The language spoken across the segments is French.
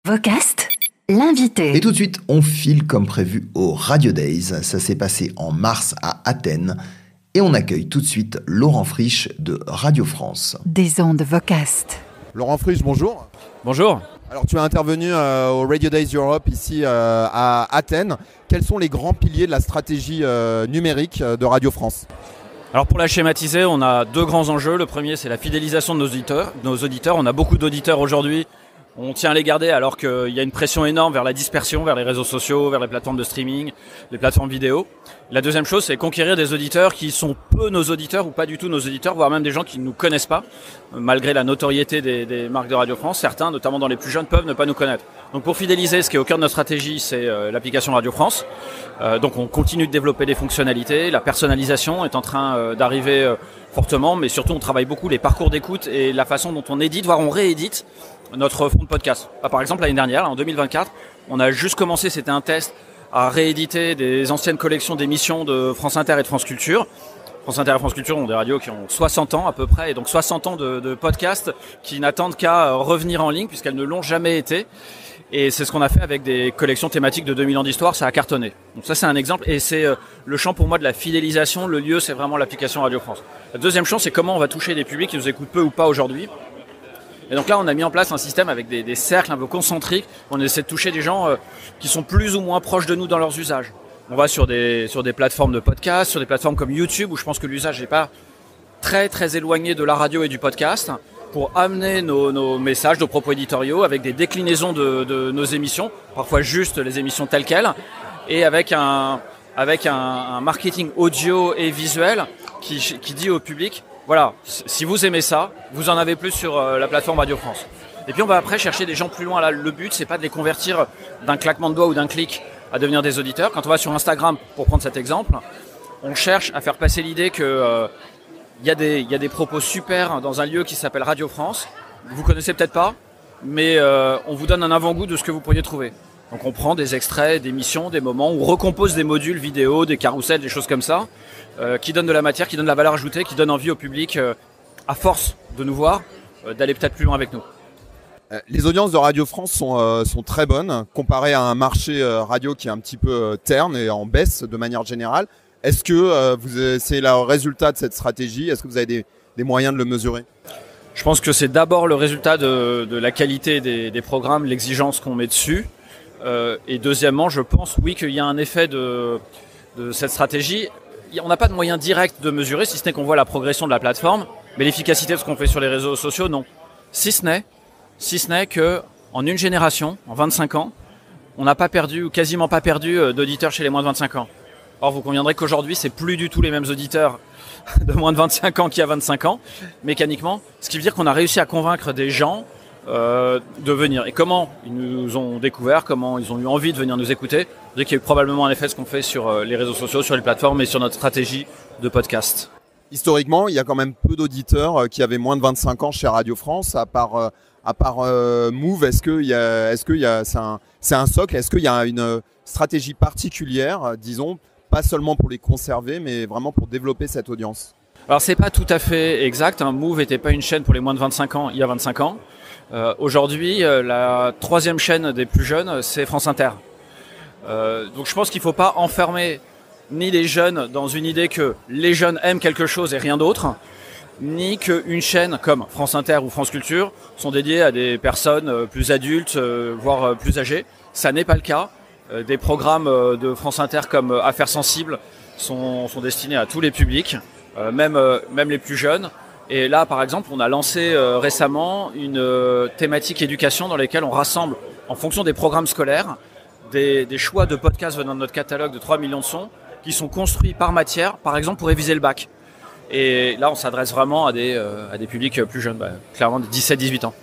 Vocast, l'invité. Et tout de suite, on file comme prévu au Radio Days. Ça s'est passé en mars à Athènes. Et on accueille tout de suite Laurent Frisch de Radio France. Des ondes Vocast. Laurent Frisch, bonjour. Bonjour. Alors tu es intervenu au Radio Days Europe ici à Athènes. Quels sont les grands piliers de la stratégie numérique de Radio France ? Alors pour la schématiser, on a deux grands enjeux. Le premier, c'est la fidélisation de nos auditeurs. On a beaucoup d'auditeurs aujourd'hui. On tient à les garder alors qu'il y a une pression énorme vers la dispersion, vers les réseaux sociaux, vers les plateformes de streaming, les plateformes vidéo. La deuxième chose, c'est conquérir des auditeurs qui sont peu nos auditeurs ou pas du tout nos auditeurs, voire même des gens qui ne nous connaissent pas, malgré la notoriété des marques de Radio France. Certains, notamment dans les plus jeunes, peuvent ne pas nous connaître. Donc pour fidéliser, ce qui est au cœur de notre stratégie, c'est l'application Radio France. Donc on continue de développer des fonctionnalités. La personnalisation est en train d'arriver fortement, mais surtout on travaille beaucoup les parcours d'écoute et la façon dont on édite, voire on réédite notre fonds de podcast. Par exemple, l'année dernière, en 2024, on a juste commencé, c'était un test, à rééditer des anciennes collections d'émissions de France Inter et de France Culture. France Inter et France Culture ont des radios qui ont 60 ans à peu près, et donc 60 ans de podcasts qui n'attendent qu'à revenir en ligne puisqu'elles ne l'ont jamais été. Et c'est ce qu'on a fait avec des collections thématiques de 2000 ans d'histoire, ça a cartonné. Donc ça c'est un exemple, et c'est le champ pour moi de la fidélisation. Le lieu, c'est vraiment l'application Radio France. La deuxième chose, c'est comment on va toucher des publics qui nous écoutent peu ou pas aujourd'hui. Et donc là, on a mis en place un système avec des cercles un peu concentriques. On essaie de toucher des gens qui sont plus ou moins proches de nous dans leurs usages. On va sur des plateformes de podcast, sur des plateformes comme YouTube, où je pense que l'usage n'est pas très très éloigné de la radio et du podcast, pour amener nos messages, nos propos éditoriaux, avec des déclinaisons de nos émissions, parfois juste les émissions telles quelles, et avec un marketing audio et visuel qui dit au public: voilà, si vous aimez ça, vous en avez plus sur la plateforme Radio France. Et puis on va après chercher des gens plus loin. Là, le but, c'est pas de les convertir d'un claquement de doigts ou d'un clic à devenir des auditeurs. Quand on va sur Instagram, pour prendre cet exemple, on cherche à faire passer l'idée que il y a des propos super dans un lieu qui s'appelle Radio France. Vous connaissez peut-être pas, mais on vous donne un avant-goût de ce que vous pourriez trouver. Donc on prend des extraits d'émissions, des moments, on recompose des modules vidéo, des carousels, des choses comme ça, qui donnent de la matière, qui donnent de la valeur ajoutée, qui donnent envie au public, à force de nous voir, d'aller peut-être plus loin avec nous. Les audiences de Radio France sont très bonnes, comparées à un marché radio qui est un petit peu terne et en baisse de manière générale. Est-ce que c'est le résultat de cette stratégie ? Est-ce que vous avez des moyens de le mesurer ? Je pense que c'est d'abord le résultat de la qualité des programmes, l'exigence qu'on met dessus. Et deuxièmement, je pense, oui, qu'il y a un effet de cette stratégie. On n'a pas de moyen direct de mesurer, si ce n'est qu'on voit la progression de la plateforme, mais l'efficacité de ce qu'on fait sur les réseaux sociaux, non. Si ce n'est que en une génération, en 25 ans, on n'a pas perdu ou quasiment pas perdu d'auditeurs chez les moins de 25 ans. Or, vous conviendrez qu'aujourd'hui, c'est plus du tout les mêmes auditeurs de moins de 25 ans qu'il y a 25 ans, mécaniquement. Ce qui veut dire qu'on a réussi à convaincre des gens de venir. Et comment ils nous ont découvert, comment ils ont eu envie de venir nous écouter. Je dis qu'il y a eu probablement un effet de ce qu'on fait sur les réseaux sociaux, sur les plateformes et sur notre stratégie de podcast. Historiquement, il y a quand même peu d'auditeurs qui avaient moins de 25 ans chez Radio France, à part Move. C'est un socle. Est-ce qu'il y a une stratégie particulière, disons, pas seulement pour les conserver, mais vraiment pour développer cette audience ? Alors c'est pas tout à fait exact. Move n'était pas une chaîne pour les moins de 25 ans il y a 25 ans. Aujourd'hui, la troisième chaîne des plus jeunes, c'est France Inter. Donc je pense qu'il ne faut pas enfermer ni les jeunes dans une idée que les jeunes aiment quelque chose et rien d'autre, ni qu'une chaîne comme France Inter ou France Culture sont dédiées à des personnes plus adultes, voire plus âgées. Ça n'est pas le cas. Des programmes de France Inter comme Affaires sensibles sont destinés à tous les publics, même les plus jeunes. Et là, par exemple, on a lancé récemment une thématique éducation dans laquelle on rassemble, en fonction des programmes scolaires, des choix de podcasts venant de notre catalogue de 3 millions de sons qui sont construits par matière, par exemple pour réviser le bac. Et là, on s'adresse vraiment à des publics plus jeunes, clairement de 17-18 ans.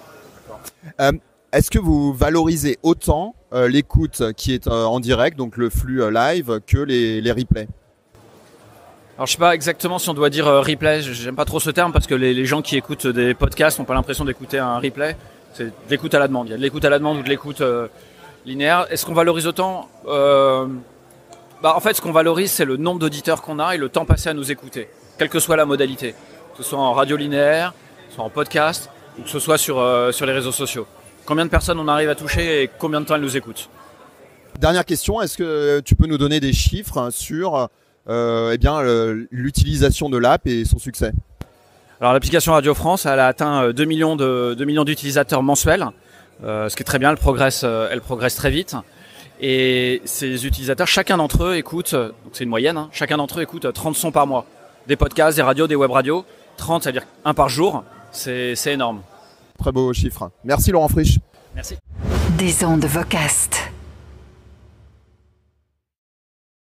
Est-ce que vous valorisez autant l'écoute qui est en direct, donc le flux live, que les replays ? Alors je sais pas exactement si on doit dire replay, j'aime pas trop ce terme parce que les gens qui écoutent des podcasts n'ont pas l'impression d'écouter un replay. C'est de l'écoute à la demande. Il y a de l'écoute à la demande ou de l'écoute linéaire. Est-ce qu'on valorise autant En fait, ce qu'on valorise, c'est le nombre d'auditeurs qu'on a et le temps passé à nous écouter, quelle que soit la modalité. Que ce soit en radio linéaire, que ce soit en podcast ou que ce soit sur les réseaux sociaux. combien de personnes on arrive à toucher et combien de temps elles nous écoutent. Dernière question, est-ce que tu peux nous donner des chiffres sur l'utilisation de l'app et son succès? Alors l'application Radio France, elle a atteint 2 millions d'utilisateurs mensuels, ce qui est très bien, elle progresse très vite. Et ces utilisateurs, chacun d'entre eux écoute, donc c'est une moyenne, chacun d'entre eux écoute 30 sons par mois. Des podcasts, des radios, des web radios. 30, c'est-à-dire un par jour, c'est énorme. Très beau chiffre. Merci Laurent Frisch. Merci. Des ondes Vocast.